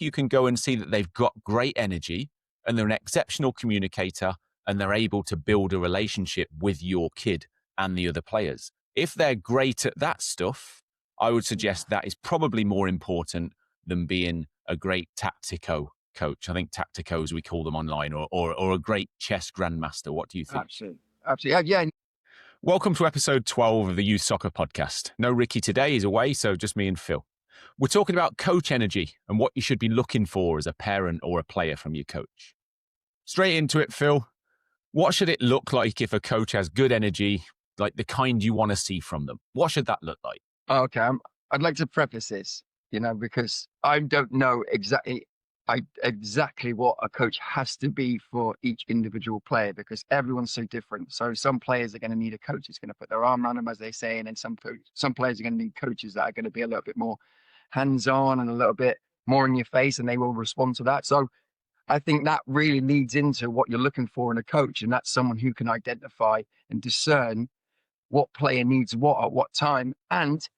you can go and see that they've got great energy and they're an exceptional communicator and they're able to build a relationship with your kid and the other players. If they're great at that stuff, I would suggest that is probably more important than being a great tactico coach. I think tacticos, we call them online, or a great chess grandmaster. What do you think? Absolutely. Yeah. Welcome to episode 12 of the Youth Soccer Podcast. No Ricky today, he's away, so just me and Phil. We're talking about coach energy and what you should be looking for as a parent or a player from your coach. Straight into it, Phil. What should it look like if a coach has good energy, like the kind you want to see from them? What should that look like? Okay. I'd like to preface this, because I don't know exactly what a coach has to be for each individual player, because everyone's so different. So some players are going to need a coach who's going to put their arm around them, as they say, and then some players are going to need coaches that are going to be a little bit more hands-on and a little bit more in your face, and they will respond to that. So I think that really leads into what you're looking for in a coach, and that's someone who can identify and discern what player needs what at what time, and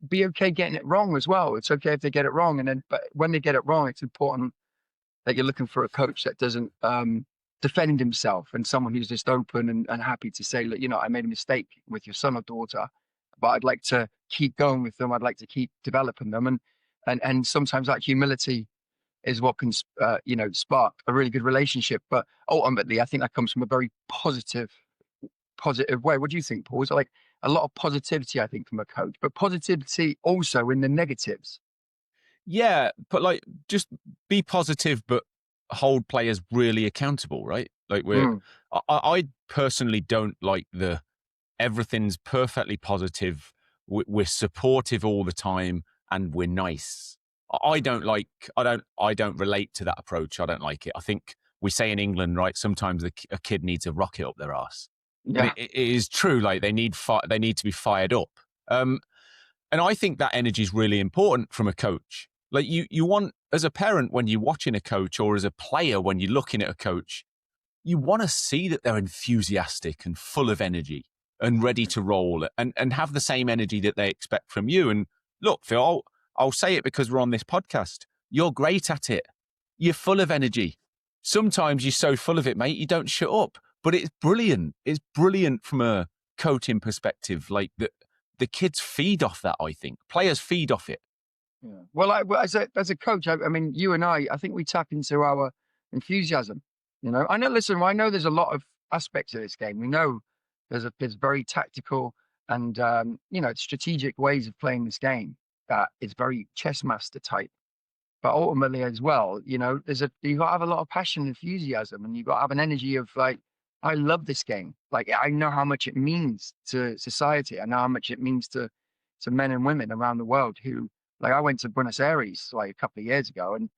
be okay getting it wrong as well. It's okay if they get it wrong, but when they get it wrong, it's important that you're looking for a coach that doesn't defend himself, and someone who's just open and happy to say, look, I made a mistake with your son or daughter, but I'd like to keep going with them. I'd like to keep developing them, and sometimes that humility is what can spark a really good relationship. But ultimately, I think that comes from a very positive way. What do you think, Paul? Is it like a lot of positivity, I think, from a coach, but positivity also in the negatives? Yeah, but just be positive, but hold players really accountable, right? I personally don't like the everything's perfectly positive. We're supportive all the time and we're nice. I don't relate to that approach. I don't like it. I think we say in England, right? Sometimes a kid needs a rocket up their arse. Yeah. And it is true. Like they need to be fired up. And I think that energy is really important from a coach. Like you want, as a parent, when you're watching a coach, or as a player, when you're looking at a coach, you want to see that they're enthusiastic and full of energy and ready to roll and have the same energy that they expect from you. And look, Phil, I'll say it because we're on this podcast. You're great at it. You're full of energy. Sometimes you're so full of it, mate, you don't shut up. But it's brilliant. It's brilliant from a coaching perspective. Like the kids feed off that, I think. Players feed off it. Yeah. Well, as a coach, I mean, you and I think we tap into our enthusiasm. I know there's a lot of aspects of this game. We know there's very tactical and strategic ways of playing this game that is very chess master type. But ultimately as well, you got to have a lot of passion and enthusiasm, and you got to have an energy of like, I love this game. Like, I know how much it means to society. I know how much it means to men and women around the world who, like, I went to Buenos Aires like a couple of years ago, and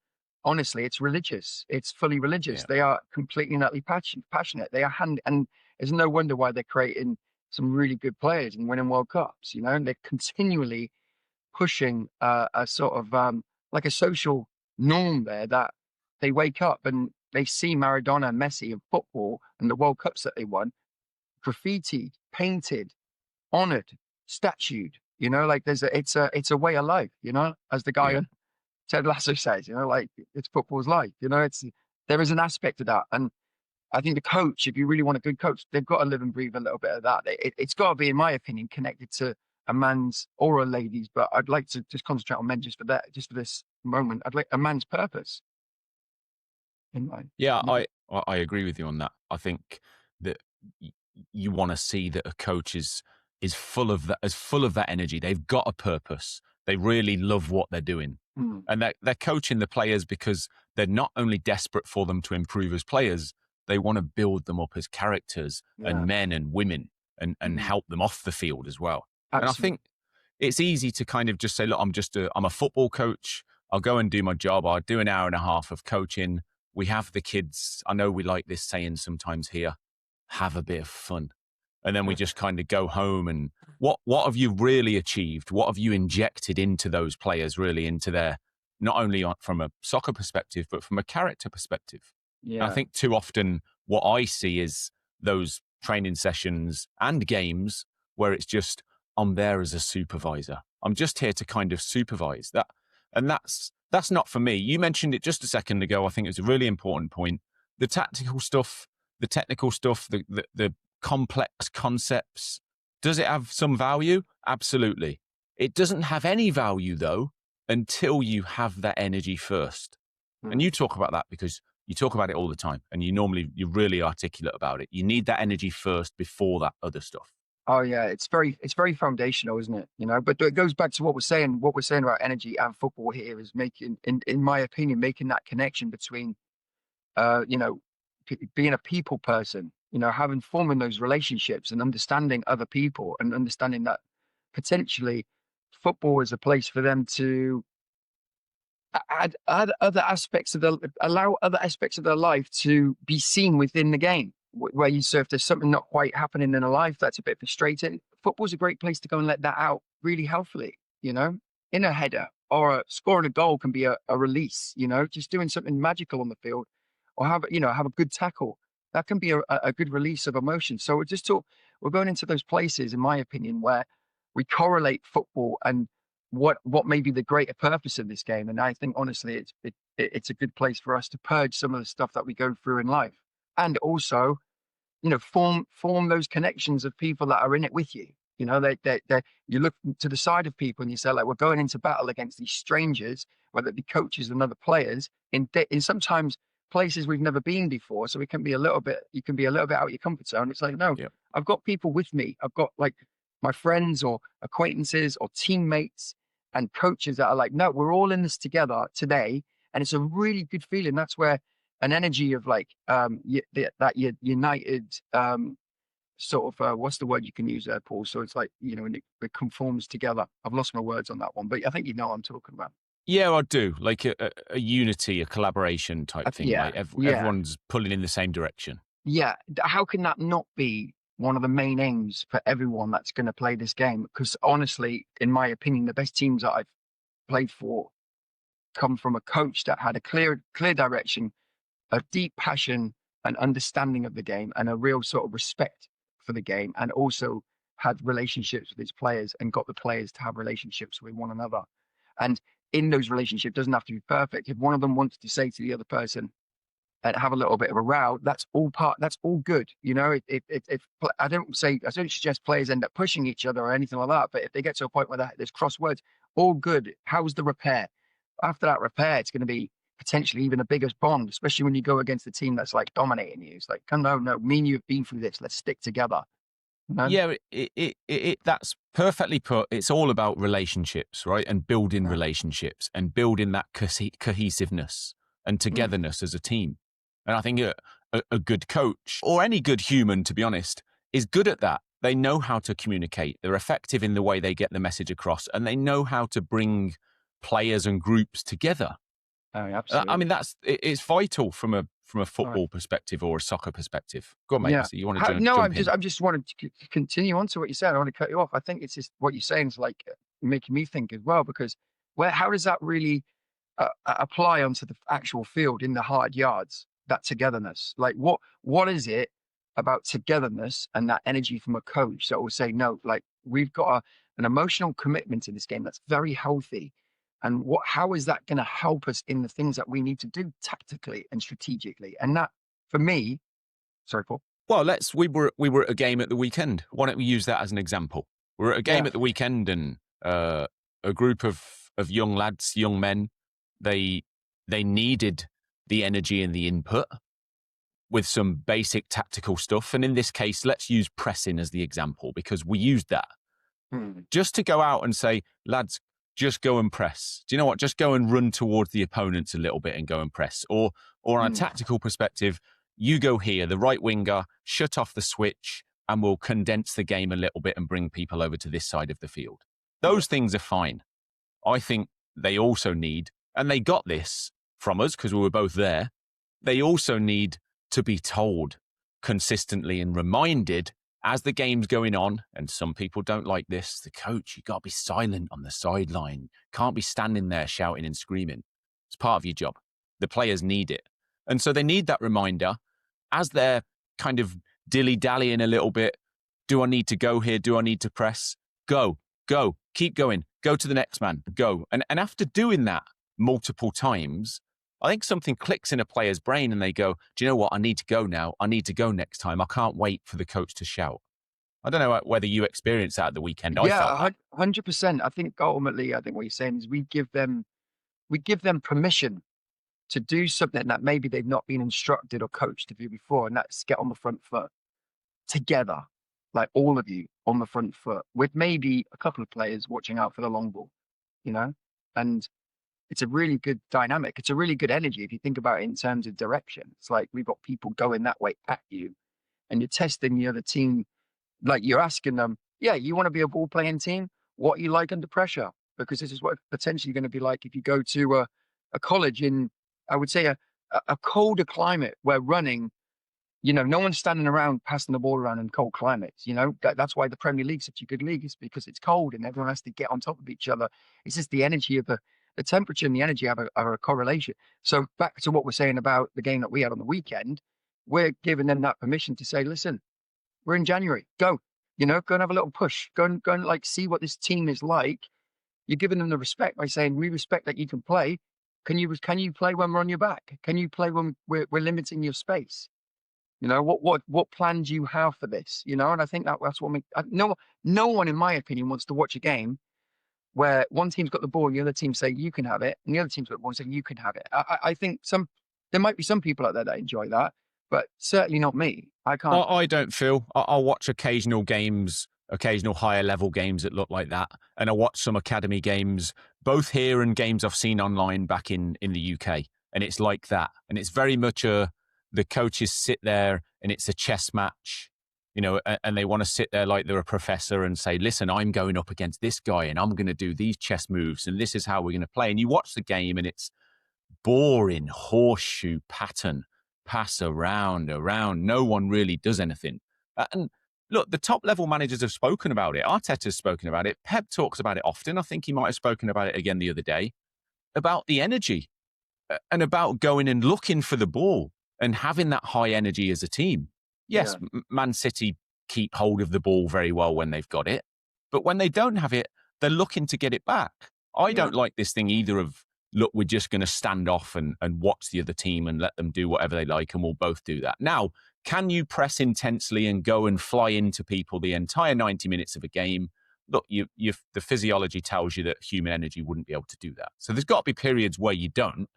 honestly, it's religious. It's fully religious. Yeah. They are completely and utterly passionate. They are and it's no wonder why they're creating some really good players and winning World Cups, and they're continually pushing a sort of like a social norm there, that they wake up and they see Maradona and Messi in football and the World Cups that they won, graffitied, painted, honored, statued, like it's a way of life, as the guy on Ted Lasso says, like it's football's life, there is an aspect of that. And I think the coach, if you really want a good coach, they've got to live and breathe a little bit of that. It's got to be, in my opinion, connected to a man's or a lady's, but I'd like to just concentrate on men just for this moment. I'd like a man's purpose. I agree with you on that. I think that you want to see that a coach is full of that energy. They've got a purpose. They really love what they're doing. And they're coaching the players because they're not only desperate for them to improve as players, they want to build them up as characters and men and women and help them off the field as well. Absolutely. And I think it's easy to kind of just say, look, I'm a football coach. I'll go and do my job. I'll do an hour and a half of coaching. We have the kids. I know we like this saying sometimes here, have a bit of fun. And then we just kind of go home and what have you really achieved? What have you injected into those players, really into their, not only from a soccer perspective, but from a character perspective? Yeah. And I think too often what I see is those training sessions and games where it's just, I'm there as a supervisor. I'm just here to kind of supervise that. And that's That's not for me. You mentioned it just a second ago. I think it's a really important point. The tactical stuff, the technical stuff, the complex concepts, does it have some value? Absolutely. It doesn't have any value, though, until you have that energy first. And you talk about that because you talk about it all the time, and you're really articulate about it. You need that energy first before that other stuff. Oh yeah, it's very foundational, isn't it? You know, but it goes back to what we're saying. What we're saying about energy and football here is making, in my opinion, making that connection between, you know, being a people person. You know, forming those relationships and understanding other people and understanding that potentially football is a place for them to add other aspects of allow other aspects of their life to be seen within the game. Where you so if there's something not quite happening in a life that's a bit frustrating, football's a great place to go and let that out really healthily. You know, in a header or scoring a goal can be a release. You know, just doing something magical on the field, or have a good tackle. That can be a good release of emotion. So we're going into those places, in my opinion, where we correlate football and what may be the greater purpose of this game. And I think honestly, it's a good place for us to purge some of the stuff that we go through in life, and also, you know, form those connections of people that are in it with you. You know, they you look to the side of people and you say, like, we're going into battle against these strangers, whether it be coaches and other players in sometimes places we've never been before. So you can be a little bit out of your comfort zone. It's like, no, Yep. I've got people with me. I've got like my friends or acquaintances or teammates and coaches that are like, no, we're all in this together today. And it's a really good feeling. That's where an energy of like that united sort of what's the word you can use there, Paul? So it's like, you know, and it conforms together. I've lost my words on that one, but I think you know what I'm talking about. Yeah, I do. Like a unity, a collaboration type thing. Yeah, Like yeah, everyone's pulling in the same direction. yeah. How can that not be one of the main aims for everyone that's going to play this game? Because honestly, in my opinion, the best teams that I've played for come from a coach that had a clear direction, a deep passion and understanding of the game, and a real sort of respect for the game, and also had relationships with his players and got the players to have relationships with one another. And in those relationships, doesn't have to be perfect. If one of them wants to say to the other person and have a little bit of a row, that's all good. You know, if I don't suggest players end up pushing each other or anything like that, but if they get to a point where there's crosswords, all good. How's the repair? After that repair, it's going to be potentially even a bigger bond, especially when you go against a team that's like dominating you. It's like, no, me and you have been through this. Let's stick together. You know? Yeah, that's perfectly put. It's all about relationships, right? And building Yeah. relationships and building that cohesiveness and Mm. togetherness as a team. And I think a good coach, or any good human, to be honest, is good at that. They know how to communicate. They're effective in the way they get the message across, and they know how to bring players and groups together. Oh, I mean, absolutely. it's vital from a Right. football perspective or a soccer perspective. Go on, mate. Yeah. So you want to No, jump in? I'm just wanted to continue on to what you said. I want to cut you off. I think it's just what you're saying is like making me think as well, because how does that really apply onto the actual field in the hard yards? That togetherness, like what is it about togetherness and that energy from a coach that will say, no, like we've got an emotional commitment to this game that's very healthy, and how is that going to help us in the things that we need to do tactically and strategically? And that, for me, sorry, Paul. Well, we were at a game at the weekend. Why don't we use that as an example? We were at a game Yeah. at the weekend, and a group of young lads, young men, they they needed the energy and the input with some basic tactical stuff. And in this case, let's use pressing as the example because we used that Hmm. just to go out and say, lads, just go and press. Do you know what? Just go and run towards the opponents a little bit and go and press. Or on a Hmm. tactical perspective, you go here, the right winger, shut off the switch, and we'll condense the game a little bit and bring people over to this side of the field. Yeah. Those things are fine. I think they also need, and they got this from us because we were both there, they also need to be told consistently and reminded as the game's going on, and some people don't like this, the coach, you got to be silent on the sideline. Can't be standing there shouting and screaming. It's part of your job. The players need it. And so they need that reminder as they're kind of dilly-dallying a little bit. Do I need to go here? Do I need to press? Go, keep going. Go to the next man, go. And after doing that, multiple times, I think something clicks in a player's brain and they go, do you know what? I need to go now. I need to go next time. I can't wait for the coach to shout. I don't know whether you experienced that at the weekend. I felt Yeah, that. 100%. I think ultimately, I think what you're saying is we give them permission to do something that maybe they've not been instructed or coached to do before, and that's get on the front foot together, like all of you on the front foot, with maybe a couple of players watching out for the long ball, you know? And it's a really good dynamic. It's a really good energy if you think about it in terms of direction. It's like we've got people going that way at you, and you're testing the other team. Like you're asking them, yeah, you want to be a ball playing team? What are you like under pressure? Because this is what it's potentially going to be like if you go to a college in, I would say, a colder climate where running, no one's standing around passing the ball around in cold climates. That's why the Premier League's such a good league, is because it's cold and everyone has to get on top of each other. It's just the energy of the temperature and the energy are a correlation. So back to what we're saying about the game that we had on the weekend, we're giving them that permission to say, listen, we're in January. Go, go and have a little push. Go and like see what this team is like. You're giving them the respect by saying, we respect that you can play. Can you play when we're on your back? Can you play when we're limiting your space? What plan do you have for this? And I think that's what no one, in my opinion, wants to watch a game where one team's got the ball and the other team say you can have it, and the other team's got the ball and say you can have it. I think there might be some people out there that enjoy that, but certainly not me. I can't. I don't feel. I'll watch occasional games, occasional higher level games that look like that. And I watch some academy games, both here and games I've seen online back in the UK. And it's like that. And it's very much the coaches sit there and it's a chess match, and they want to sit there like they're a professor and say, listen, I'm going up against this guy and I'm going to do these chess moves and this is how we're going to play. And you watch the game and it's boring horseshoe pattern, pass around. No one really does anything. And look, the top level managers have spoken about it. Arteta's spoken about it. Pep talks about it often. I think he might have spoken about it again the other day, about the energy and about going and looking for the ball and having that high energy as a team. Yes, Yeah. Man City keep hold of the ball very well when they've got it. But when they don't have it, they're looking to get it back. I Yeah. don't like this thing either of, look, we're just going to stand off and watch the other team and let them do whatever they like, and we'll both do that. Now, can you press intensely and go and fly into people the entire 90 minutes of a game? Look, the physiology tells you that human energy wouldn't be able to do that. So there's got to be periods where you don't,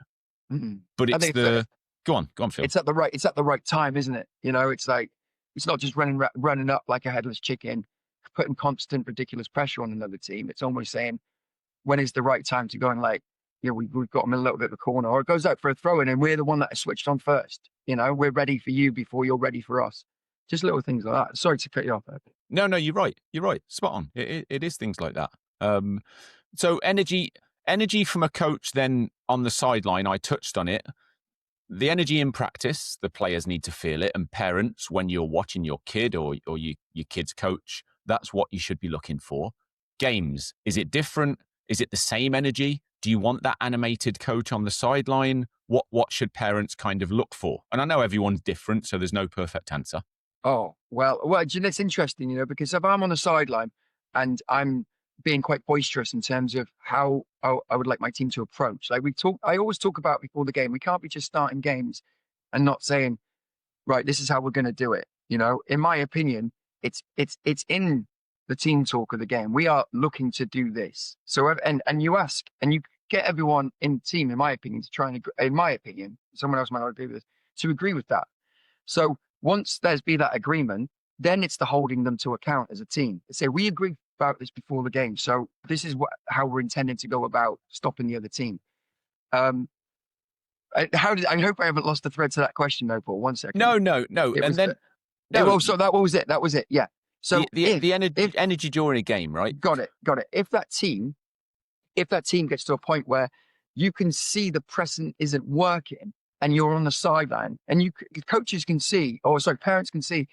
Mhm. but I it's think that go on, Phil. it's at the right time, isn't it? It's like it's not just running up like a headless chicken, putting constant ridiculous pressure on another team. It's almost saying when is the right time to go and like, we've got them in a little bit of a corner, or it goes out for a throw in and we're the one that is switched on first. We're ready for you before you're ready for us. Just little things like that. Sorry to cut you off there. No, you're right. You're right. Spot on. It is things like that. So energy from a coach then on the sideline, I touched on it. The energy in practice, the players need to feel it. And parents, when you're watching your kid or your kid's coach, that's what you should be looking for. Games, is it different? Is it the same energy? Do you want that animated coach on the sideline? What should parents kind of look for? And I know everyone's different, so there's no perfect answer. Oh, well, it's interesting, because if I'm on the sideline and I'm being quite boisterous in terms of how I would like my team to approach, like I always talk about before the game, we can't be just starting games and not saying, right, this is how we're going to do it. In my opinion, it's in the team talk of the game. We are looking to do this. So, and you ask, and you get everyone in the team, in my opinion, to try and, in my opinion, someone else might not agree with this, to agree with that. So once there's be that agreement, then it's the holding them to account as a team. They say, we agreed about this before the game. So this is how we're intending to go about stopping the other team. I hope I haven't lost the thread to that question though, Paul. 1 second. No. And then, no. So that was it. That was it. Yeah. So the energy during a game, right? Got it. If that team gets to a point where you can see the pressing isn't working and you're on the sideline and coaches can see, parents can see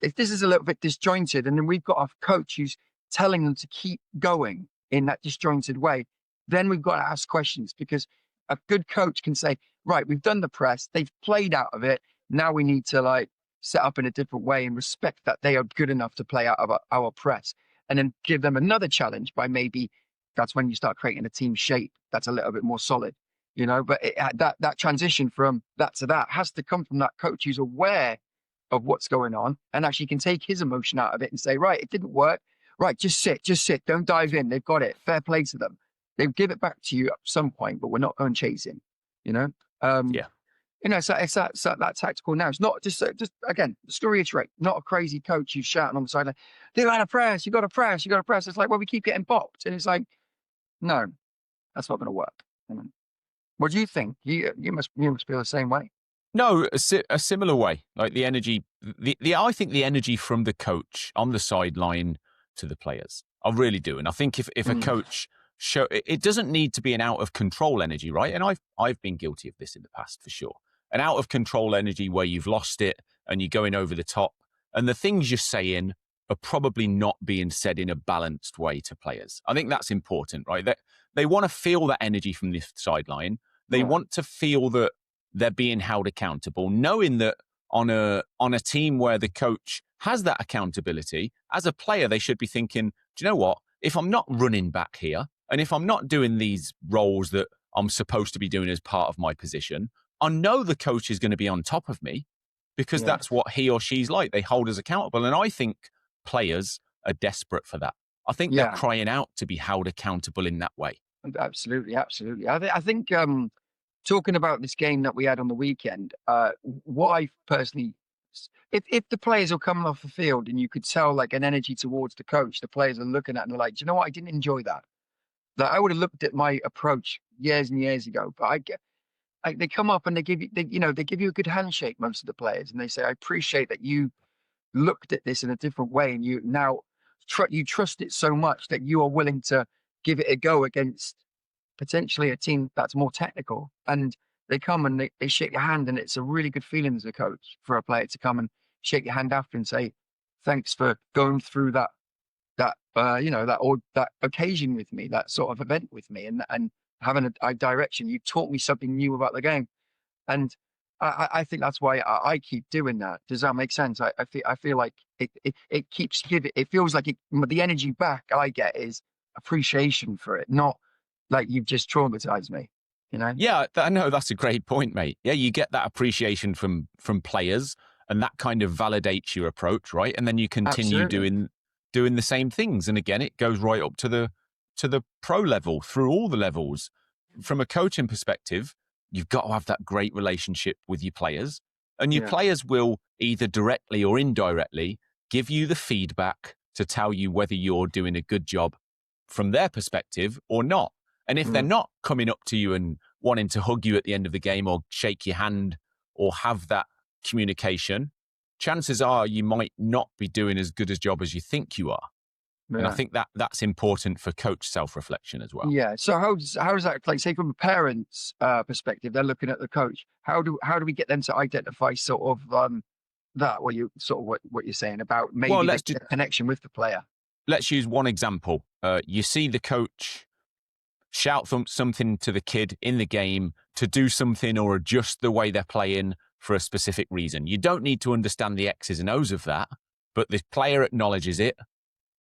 if this is a little bit disjointed, and then we've got a coach who's telling them to keep going in that disjointed way, then we've got to ask questions, because a good coach can say, right, we've done the press, they've played out of it. Now we need to like set up in a different way and respect that they are good enough to play out of our press, and then give them another challenge by maybe that's when you start creating a team shape that's a little bit more solid, you know. But that transition from that to that has to come from that coach who's aware of what's going on and actually can take his emotion out of it and say, right, it didn't work. Right, just sit, don't dive in. They've got it. Fair play to them. They'll give it back to you at some point, but we're not going chasing, you know. Yeah. You know, it's that tactical now. It's not just again, just to reiterate, not a crazy coach who's shouting on the sideline, they got to press, you got to press, you got to press. It's like, well, we keep getting bopped. And it's like, no, that's not going to work. I mean, what do you think? You must feel the same way. No, a similar way. Like the energy, I think the energy from the coach on the sideline to the players. I really do. And I think if a coach it doesn't need to be an out of control energy, right? And I've been guilty of this in the past for sure. An out of control energy where you've lost it and you're going over the top, and the things you're saying are probably not being said in a balanced way to players. I think that's important, right? That they want to feel that energy from the sideline. They want to feel that they're being held accountable, knowing that on a team where the coach has that accountability, as a player, they should be thinking, do you know what? If I'm not running back here, and if I'm not doing these roles that I'm supposed to be doing as part of my position, I know the coach is going to be on top of me because that's what he or she's like. They hold us accountable. And I think players are desperate for that. I think they're crying out to be held accountable in that way. Absolutely. I think talking about this game that we had on the weekend, what I personally, if the players are coming off the field and you could tell like an energy towards the coach, the players are looking at and they're like, do you know what? I didn't enjoy that. Like I would have looked at my approach years and years ago, but they come up and they give you, they give you a good handshake, most of the players, and they say, I appreciate that you looked at this in a different way and you now you trust it so much that you are willing to give it a go against potentially a team that's more technical. And they come and they shake your hand, and it's a really good feeling as a coach for a player to come and shake your hand after and say, thanks for going through that that occasion with me, that sort of event with me, and having a direction. You taught me something new about the game. And I think that's why I keep doing that. Does that make sense? I feel like it keeps giving. It feels like the energy back I get is appreciation for it, not like you've just traumatized me. You know? Yeah, I know that's a great point, mate. Yeah, you get that appreciation from players, and that kind of validates your approach, right? And then you continue doing the same things. And again, it goes right up to the pro level, through all the levels. From a coaching perspective, you've got to have that great relationship with your players, and your players will either directly or indirectly give you the feedback to tell you whether you're doing a good job from their perspective or not. And if they're not coming up to you and wanting to hug you at the end of the game or shake your hand or have that communication, chances are you might not be doing as good a job as you think you are. And I think that's important for coach self-reflection as well. Yeah. So how does that, like, say from a parent's perspective, they're looking at the coach. How do we get them to identify sort of that what you're saying about maybe the connection with the player? Let's use one example. You see the coach shout something to the kid in the game to do something or adjust the way they're playing for a specific reason. You don't need to understand the X's and O's of that, but the player acknowledges it.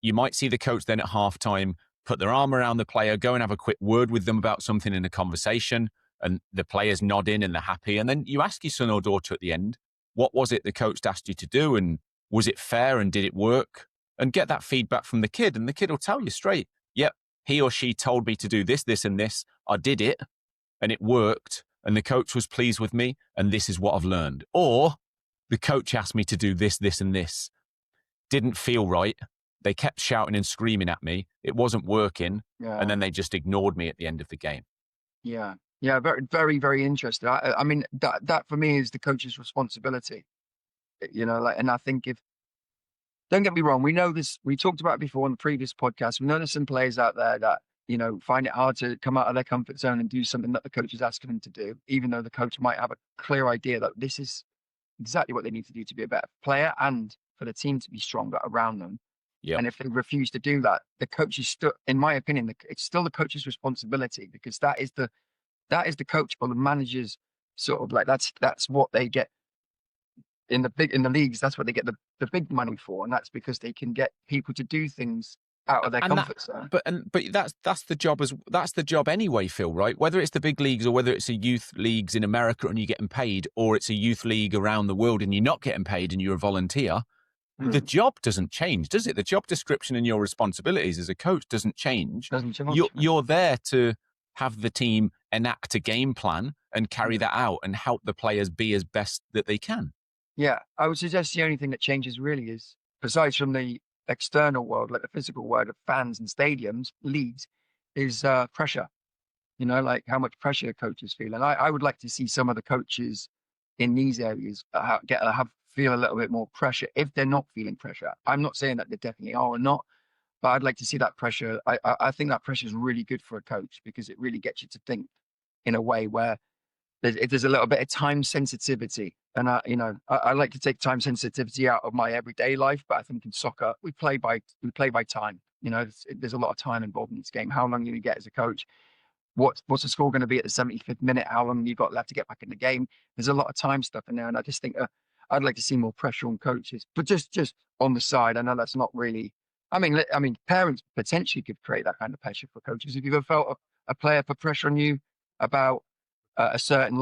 You might see the coach then at halftime put their arm around the player, go and have a quick word with them about something in a conversation, and the players nod in and they're happy. And then you ask your son or daughter at the end, what was it the coach asked you to do? And was it fair and did it work? And get that feedback from the kid. And the kid will tell you straight, yep, he or she told me to do this, this, and this. I did it and it worked. And the coach was pleased with me. And this is what I've learned. Or the coach asked me to do this, this, and this. Didn't feel right. They kept shouting and screaming at me. It wasn't working. Yeah. And then they just ignored me at the end of the game. Yeah. Yeah. Very, very, very interesting. I mean, that for me is the coach's responsibility, you know, like, and I think don't get me wrong, we know this, we talked about it before on the previous podcast. We know there's some players out there that, you know, find it hard to come out of their comfort zone and do something that the coach is asking them to do, even though the coach might have a clear idea that this is exactly what they need to do to be a better player and for the team to be stronger around them. Yep. And if they refuse to do that, the coach is still, in my opinion, it's still the coach's responsibility, because that is the coach or the manager's sort of like, that's what they get in the leagues. That's what they get the big money for. And that's because they can get people to do things out of their and that comfort zone. but that's the job anyway, Phil, right? Whether it's the big leagues or whether it's a youth leagues in America and you're getting paid, or it's a youth league around the world and you're not getting paid and you're a volunteer, the job doesn't change, does it? The job description and your responsibilities as a coach doesn't change. Doesn't change. You're there to have the team enact a game plan and carry that out and help the players be as best that they can. Yeah, I would suggest the only thing that changes really is, besides from the external world, like the physical world of fans and stadiums, leagues, is pressure. You know, like how much pressure coaches feel. And I would like to see some of the coaches in these areas feel a little bit more pressure if they're not feeling pressure. I'm not saying that they definitely are or not, but I'd like to see that pressure. I think that pressure is really good for a coach because it really gets you to think in a way where there's a little bit of time sensitivity. And I like to take time sensitivity out of my everyday life, but I think in soccer we play by time. You know, there's a lot of time involved in this game. How long do you get as a coach? What's the score going to be at the 75th minute? How long you got left to get back in the game? There's a lot of time stuff in there, and I just think I'd like to see more pressure on coaches. But just on the side, I know that's not really. I mean, parents potentially could create that kind of pressure for coaches. Have you ever felt a player put pressure on you about a certain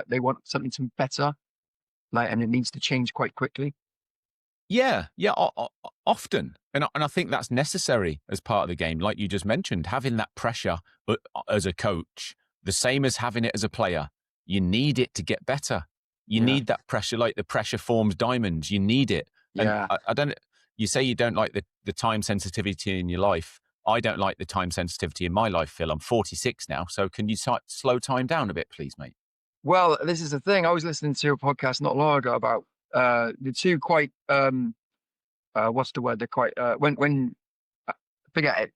they want something to be better, and it needs to change quite quickly? Yeah, often, and I think that's necessary as part of the game. Like you just mentioned, having that pressure as a coach, the same as having it as a player. You need it to get better. You need that pressure, like the pressure forms diamonds. You need it. And Yeah. I don't. You say you don't like the time sensitivity in your life. I don't like the time sensitivity in my life, Phil. I'm 46 now, so can you slow time down a bit, please, mate? Well, this is the thing. I was listening to a podcast not long ago about the two quite what's the word? They're quite when forget it.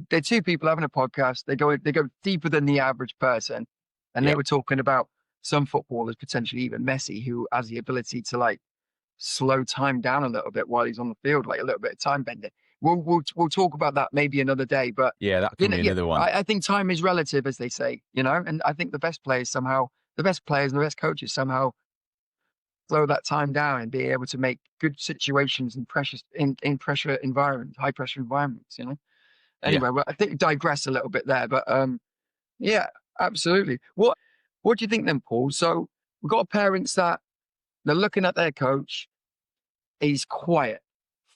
They're two people having a podcast. They go deeper than the average person, and they Yeah. were talking about some footballers, potentially even Messi, who has the ability to slow time down a little bit while he's on the field, like a little bit of time bending. We'll talk about that maybe another day, but Yeah, that can be another one. I think time is relative, as they say, and I think the best players and the best coaches somehow slow that time down and be able to make good situations in pressure environments, high pressure environments. Yeah. Anyway, well, I think we digress a little bit there, but yeah, absolutely. What do you think then, Paul? So we've got parents that they're looking at their coach. He's quiet,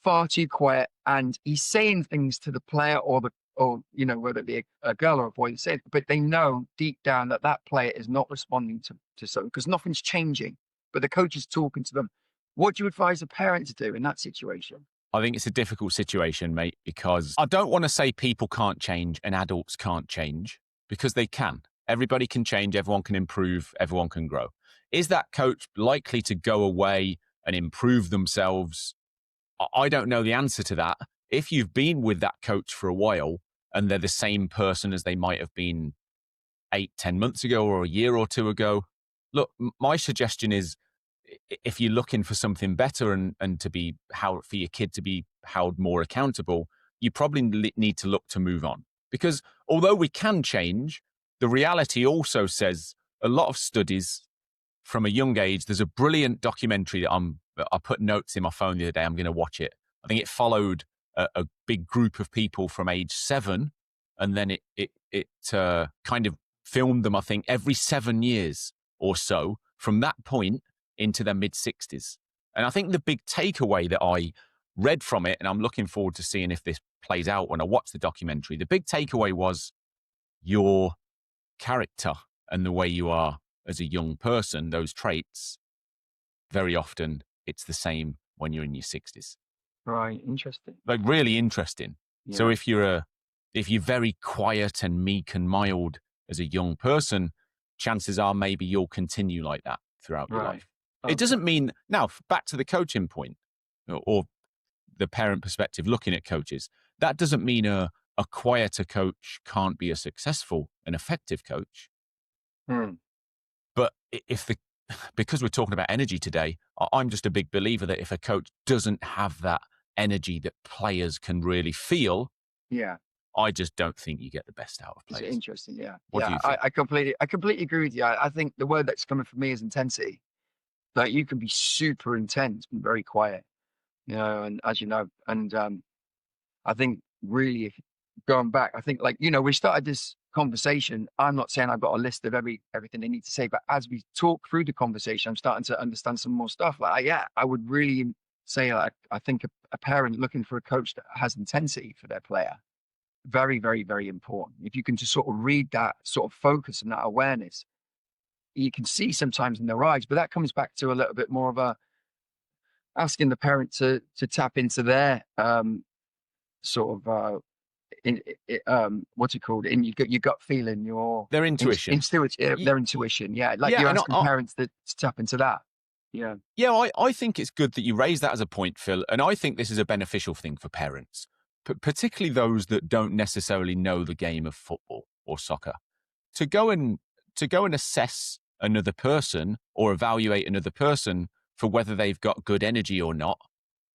far too quiet, and he's saying things to the player or whether it be a girl or a boy, but they know deep down that player is not responding to something because nothing's changing, but the coach is talking to them. What do you advise a parent to do in that situation? I think it's a difficult situation, mate, because I don't want to say people can't change and adults can't change, because they can. Everybody can change, everyone can improve, everyone can grow. Is that coach likely to go away and improve themselves? I don't know the answer to that. If you've been with that coach for a while and they're the same person as they might have been 8-10 months ago or a year or two ago, look, my suggestion is, if you're looking for something better and to be for your kid to be held more accountable, you probably need to look to move on. Because although we can change, the reality also says a lot of studies from a young age. There's a brilliant documentary that I put notes in my phone the other day. I'm going to watch it. I think it followed a big group of people from age 7, and then it kind of filmed them, I think, every 7 years or so from that point into their mid-60s. And I think the big takeaway that I read from it, and I'm looking forward to seeing if this plays out when I watch the documentary, the big takeaway was your character and the way you are as a young person, those traits, very often it's the same when you're in your 60s. Right, interesting. Like, really interesting. Yeah. So if you're very quiet and meek and mild as a young person, chances are maybe you'll continue like that throughout your life. Okay. It doesn't mean, now back to the coaching point or the parent perspective looking at coaches, that doesn't mean a quieter coach can't be a successful and effective coach. But because we're talking about energy today, I'm just a big believer that if a coach doesn't have that energy that players can really feel, Yeah, I just don't think you get the best out of it's players. interesting. Yeah, What do you think? I completely agree with you. I think the word that's coming from me is intensity. Like, you can be super intense and very quiet, and as you know, and I think really going back, I think like, we started this conversation. I'm not saying I've got a list of everything they need to say, but as we talk through the conversation, I'm starting to understand some more stuff. Like, yeah, I would really say, like, I think a parent looking for a coach that has intensity for their player, very, very, very important. If you can just sort of read that sort of focus and that awareness, you can see sometimes in their eyes, but that comes back to a little bit more of a asking the parent to tap into their sort of what's it called? In your gut feeling, your Their intuition. their intuition. Yeah, like Yeah, you're and asking parents to tap into that. Yeah, yeah, I think it's good that you raise that as a point, Phil, and I think this is a beneficial thing for parents, particularly those that don't necessarily know the game of football or soccer, to go and assess another person or evaluate another person for whether they've got good energy or not.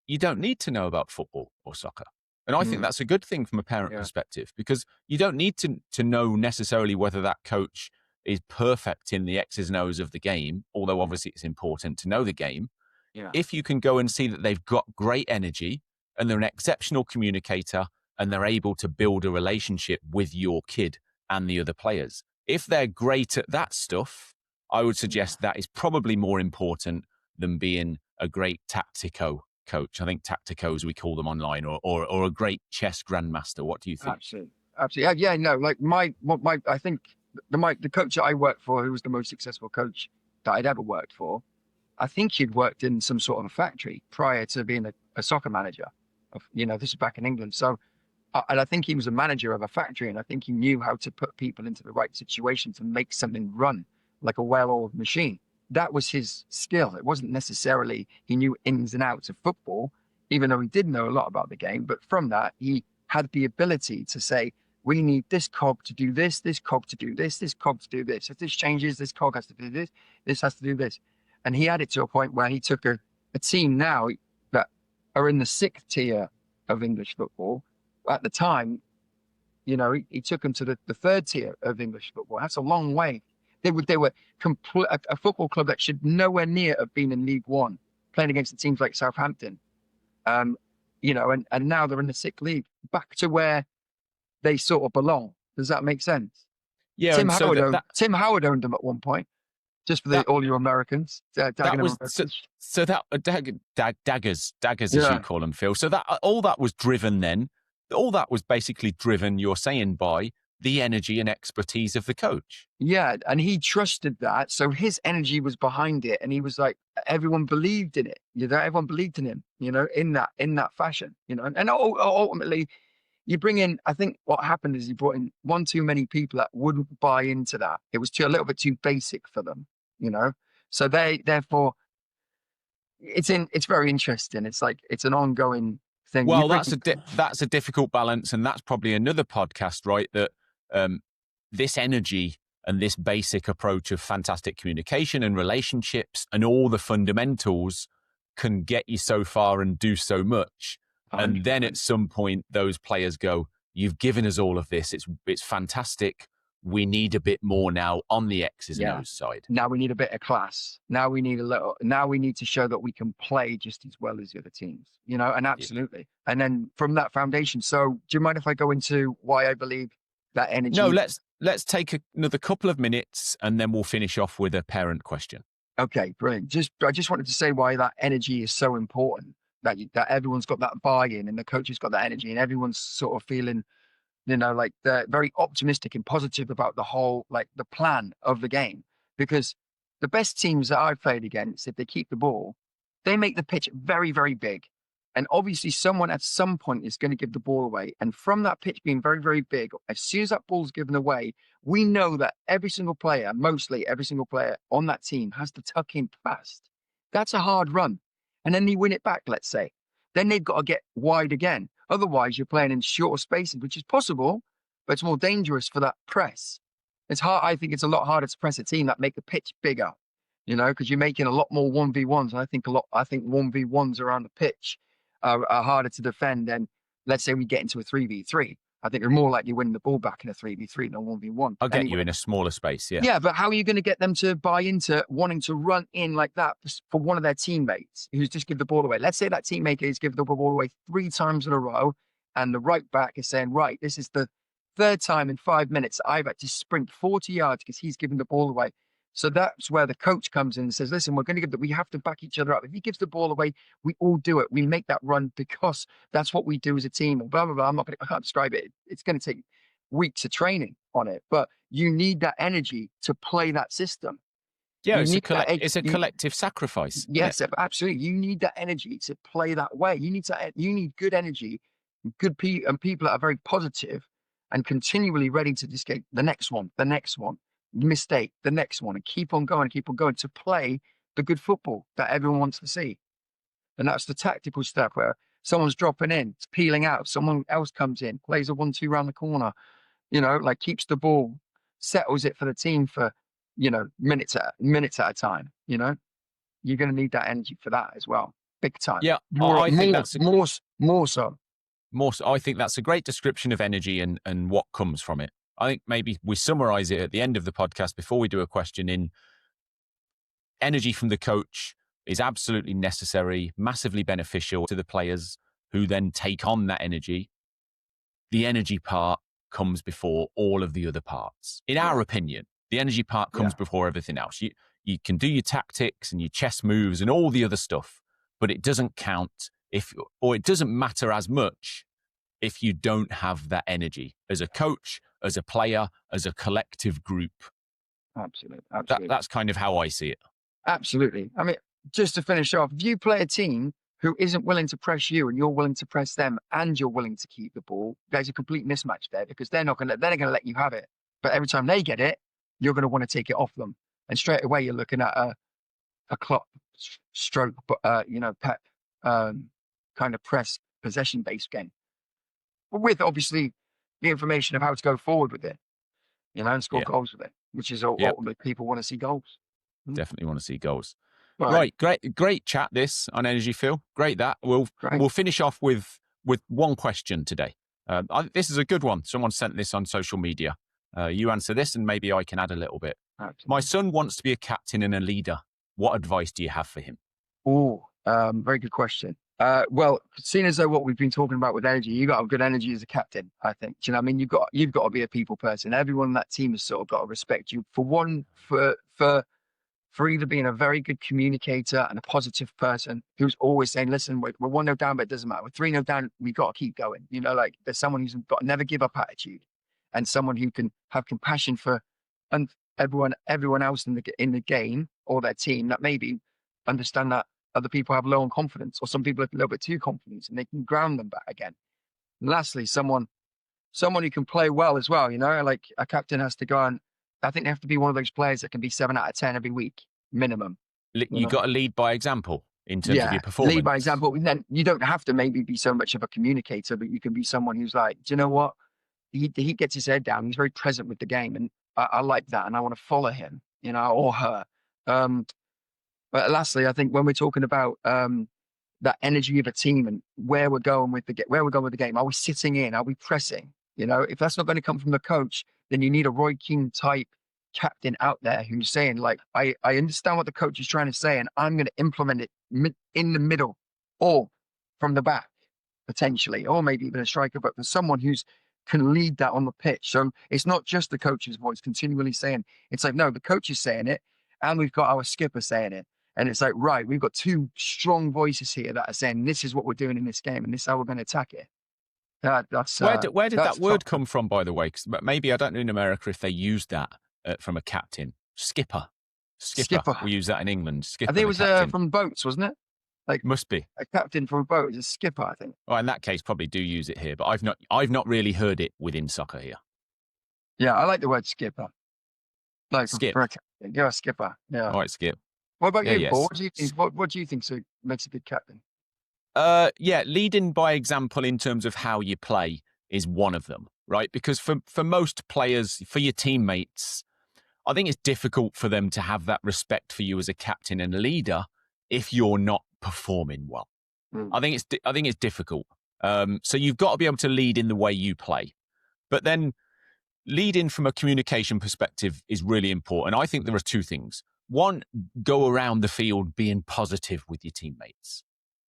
You don't need to know about football or soccer. And I think mm, that's a good thing from a parent yeah, perspective, because you don't need to know necessarily whether that coach is perfect in the X's and O's of the game, although yeah, obviously it's important to know the game. yeah, If you can go and see that they've got great energy and they're an exceptional communicator and they're able to build a relationship with your kid and the other players, if they're great at that stuff, I would yeah. suggest that is probably more important than being a great tactico coach. I think tacticos we call them online, or a great chess grandmaster. What do you think? Absolutely, absolutely. Yeah, yeah. No, like I think the coach that I worked for, who was the most successful coach that I'd ever worked for, I think he'd worked in some sort of a factory prior to being a soccer manager. This is back in England. So, and I think he was a manager of a factory, and I think he knew how to put people into the right situation to make something run like a well-oiled machine. That was his skill. It wasn't necessarily he knew ins and outs of football, even though he did know a lot about the game. But from that, he had the ability to say, we need this cog to do this cog to do this cog to do this. If this changes, this cog has to do this has to do this. And he had it to a point where he took a team now that are in the sixth tier of English football. At the time, he took them to the third tier of English football. That's a long way. They were a football club that should nowhere near have been in League One, playing against the teams like Southampton. Um, and now they're in the sixth league, back to where they sort of belong. Does that make sense? Yeah, Tim and so Howard owned them at one point, just for that all you Americans, that tagging them. was so that daggers as you Yeah, call them, Phil. So that all that was driven then. All that was basically driven, you're saying, by the energy and expertise of the coach. yeah, and he trusted that, so his energy was behind it, and he was like, everyone believed in it. Everyone believed in him. In that fashion. And ultimately, you bring in. I think what happened is he brought in one too many people that wouldn't buy into that. It was a little bit too basic for them. You know, so therefore it's very interesting. It's like it's an ongoing thing. You Well, bring that's a difficult balance, and that's probably another podcast, right? That this energy and this basic approach of fantastic communication and relationships and all the fundamentals can get you so far and do so much, and then at 100%. some point those players go, "You've given us all of this. It's fantastic. We need a bit more now on the X's and Yeah. O's side." Now we need a bit of class. Now we need now we need to show that we can play just as well as the other teams, and Yeah. absolutely. And then from that foundation. So do you mind if I go into why I believe that No, energy? let's take another couple of minutes, and then we'll finish off with a parent question. Okay, brilliant. I just wanted to say why that energy is so important. That everyone's got that buy-in and the coach has got that energy and everyone's sort of feeling like they're very optimistic and positive about the whole, like the plan of the game. Because the best teams that I've played against, if they keep the ball, they make the pitch very, very big. And obviously, someone at some point is going to give the ball away. And from that pitch being very, very big, as soon as that ball's given away, we know that every single player, mostly every single player on that team, has to tuck in fast. That's a hard run. And then they win it back, let's say. Then they've got to get wide again. Otherwise, you're playing in shorter spaces, which is possible, but it's more dangerous for that press. It's hard. I think it's a lot harder to press a team that make the pitch bigger, because you're making a lot more 1v1s. I think 1v1s around the pitch are harder to defend than, let's say, we get into a 3v3. I think you're more likely winning the ball back in a 3v3 than a 1v1. I'll get you Anyway, in a smaller space. Yeah. yeah, but how are you going to get them to buy into wanting to run in like that for one of their teammates who's just give the ball away? Let's say that teammate is give the ball away 3 times in a row and the right back is saying, right, this is the third time in 5 minutes I've had to sprint 40 yards because he's giving the ball away. So that's where the coach comes in and says, listen, we're going to we have to back each other up. If he gives the ball away, we all do it. We make that run because that's what we do as a team. And blah, blah, blah. I can't describe it. It's going to take weeks of training on it, but you need that energy to play that system. Yeah, You need that. it's a collective sacrifice. Yes, absolutely. You need that energy to play that way. You need good energy, and people that are very positive and continually ready to just get the next one, mistake, the next one, and keep on going to play the good football that everyone wants to see. And that's the tactical stuff where someone's dropping in, it's peeling out, someone else comes in, plays a 1-2 round the corner, like keeps the ball, settles it for the team for, minutes at a time, you're going to need that energy for that as well. Big time. Yeah, More so. I think that's a great description of energy and what comes from it. I think maybe we summarize it at the end of the podcast before we do a question in energy from the coach is absolutely necessary, massively beneficial to the players who then take on that energy. The energy part comes before all of the other parts. In our opinion, the energy part comes before everything else. You can do your tactics and your chess moves and all the other stuff, but it doesn't count it doesn't matter as much if you don't have that energy as a coach, as a player, as a collective group. Absolutely. That's kind of how I see it. Absolutely. I mean, just to finish off, if you play a team who isn't willing to press you and you're willing to press them and you're willing to keep the ball, there's a complete mismatch there because they're going to let you have it. But every time they get it, you're going to want to take it off them. And straight away, you're looking at a Klopp stroke, Pep kind of press possession-based game. But with, obviously, the information of how to go forward with it, and score goals with it, which is ultimately people want to see goals. Definitely want to see goals. Right. Great chat this on Energy, Phil. Great that. We'll finish off with one question today. This is a good one. Someone sent this on social media. You answer this and maybe I can add a little bit. Absolutely. My son wants to be a captain and a leader. What advice do you have for him? Very good question. Well, seeing as though what we've been talking about with energy, you got to have good energy as a captain, I think. Do you know what I mean? You've got to be a people person. Everyone on that team has sort of got to respect you for either being a very good communicator and a positive person who's always saying, listen, we're 1-0 down, but it doesn't matter. We're 3-0 down, we got to keep going. There's someone who's got a never give up attitude and someone who can have compassion for and everyone else in the game or their team that maybe understand that other people have low on confidence or some people are a little bit too confident and they can ground them back again. And lastly, someone who can play well as well, like a captain has to go and I think they have to be one of those players that can be 7 out of 10 every week, minimum. You got to lead by example in terms of your performance. Lead by example. Then you don't have to maybe be so much of a communicator, but you can be someone who's like, do you know what? He gets his head down. He's very present with the game. And I like that. And I want to follow him, or her. But lastly, I think when we're talking about that energy of a team and where we're going with the game, are we sitting in? Are we pressing? If that's not going to come from the coach, then you need a Roy Keane type captain out there who's saying, like, I understand what the coach is trying to say, and I'm going to implement it in the middle or from the back, potentially, or maybe even a striker, but for someone who's can lead that on the pitch. So it's not just the coach's voice continually saying, it's like, no, the coach is saying it, and we've got our skipper saying it. And it's like, right, we've got two strong voices here that are saying, this is what we're doing in this game, and this is how we're going to attack it. Where did that word come from, by the way? Because maybe I don't know in America if they used that from a captain. Skipper. We use that in England. Skipper. I think it was from boats, wasn't it? Like must be a captain from a boat is a skipper, I think. Well, in that case, probably do use it here, but I've not really heard it within soccer here. Yeah, I like the word skipper. Like skip. For a captain. You're a skipper. Yeah. All right, skip. What about you, Paul? What do you think? What do you think makes a good captain? Leading by example in terms of how you play is one of them, right? Because for most players, for your teammates, I think it's difficult for them to have that respect for you as a captain and a leader if you're not performing well. I think it's difficult. So you've got to be able to lead in the way you play, but then leading from a communication perspective is really important. I think there are two things. One, go around the field being positive with your teammates.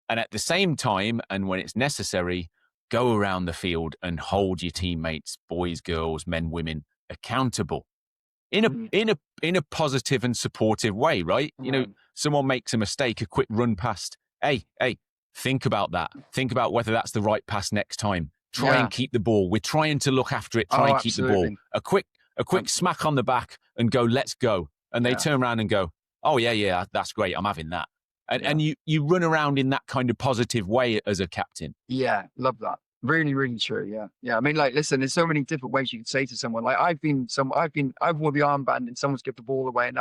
And at the same time, and when it's necessary, go around the field and hold your teammates, boys, girls, men, women, accountable in a positive and supportive way, right? You know, someone makes a mistake, a quick run past. Hey, think about that. Think about whether that's the right pass next time. Try and keep the ball. We're trying to look after it. Try and keep the ball. A quick smack on the back and go, let's go. And they turn around and go, oh yeah, that's great. I'm having that. And you run around in that kind of positive way as a captain. Yeah, love that. Really, really true. Yeah. I mean, like, listen, there's so many different ways you can say to someone. Like, I've wore the armband and someone's given the ball away, and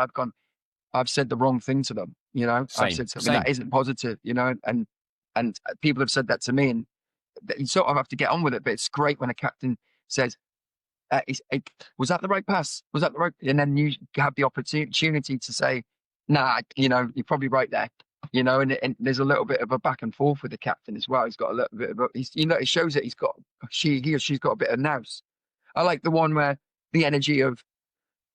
I've said the wrong thing to them. You know, I've said something that isn't positive. You know, and people have said that to me, and you sort of have to get on with it. But it's great when a captain says, "Was that the right pass? Was that the right?" And then you have the opportunity to say, "Nah, you know, you're probably right there." You know, and there's a little bit of a back and forth with the captain as well. He's got a little bit of it shows that he or she's got a bit of nous. I like the one where the energy of,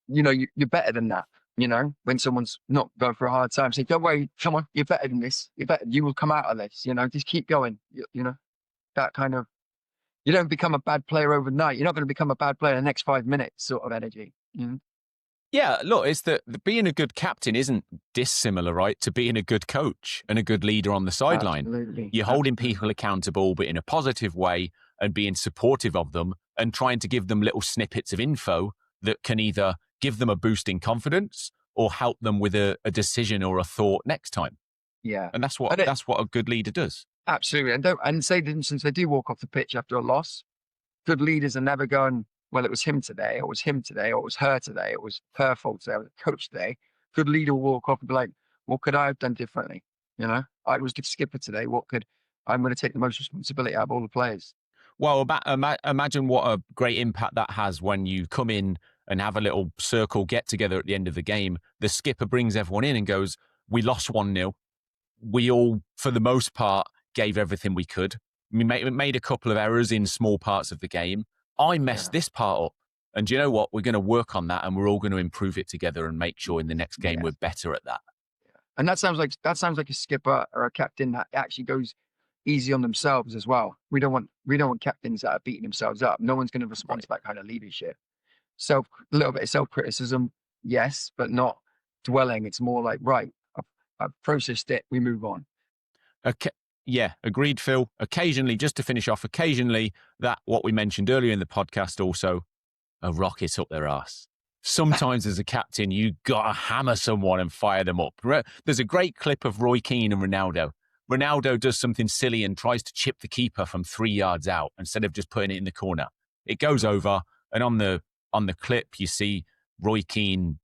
you know, you're better than that. You know, when someone's not going for a hard time, say, don't worry, come on, you're better than this. You will come out of this. You know, just keep going. You know, that kind of, you don't become a bad player overnight. You're not going to become a bad player in the next 5 minutes sort of energy. You know? Yeah, look, it's the being a good captain isn't dissimilar, right, to being a good coach and a good leader on the sideline. Absolutely. You're holding people accountable, but in a positive way, and being supportive of them and trying to give them little snippets of info that can either give them a boost in confidence or help them with a decision or a thought next time. Yeah. And that's what a good leader does. Absolutely. And say, for instance, they do walk off the pitch after a loss. Good leaders are never going, well, it was him today, or it was him today, or it was her today, it was her fault today, or the coach today. Good leader will walk off and be like, what could I have done differently? You know, I was the skipper today. I'm going to take the most responsibility out of all the players. Well, imagine what a great impact that has when you come in and have a little circle get together at the end of the game. The skipper brings everyone in and goes, we lost 1-0. We all, for the most part, gave everything we could. We made a couple of errors in small parts of the game. I messed this part up. And do you know what? We're going to work on that, and we're all going to improve it together and make sure in the next game we're better at that. And that sounds like a skipper or a captain that actually goes easy on themselves as well. We don't want captains that are beating themselves up. No one's going to respond to that kind of leadership. A little bit of self-criticism, yes, but not dwelling. It's more like, right, I've processed it. We move on. Okay. Yeah, agreed, Phil. Occasionally, just to finish off, that what we mentioned earlier in the podcast also, a rocket up their arse. Sometimes as a captain, you got to hammer someone and fire them up. There's a great clip of Roy Keane and Ronaldo. Ronaldo does something silly and tries to chip the keeper from 3 yards out instead of just putting it in the corner. It goes over, and on the clip, you see Roy Keane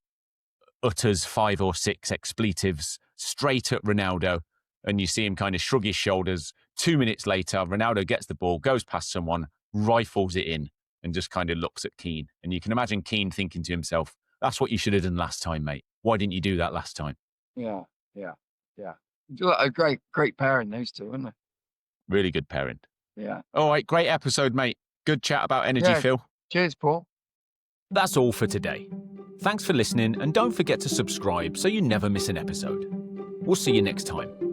utters 5 or 6 expletives straight at Ronaldo. And you see him kind of shrug his shoulders. 2 minutes later, Ronaldo gets the ball, goes past someone, rifles it in, and just kind of looks at Keane. And you can imagine Keane thinking to himself, that's what you should have done last time, mate. Why didn't you do that last time? Yeah. A great pairing, those two, aren't they? Really good pairing. Yeah. All right, great episode, mate. Good chat about energy, Phil. Cheers, Paul. That's all for today. Thanks for listening, and don't forget to subscribe so you never miss an episode. We'll see you next time.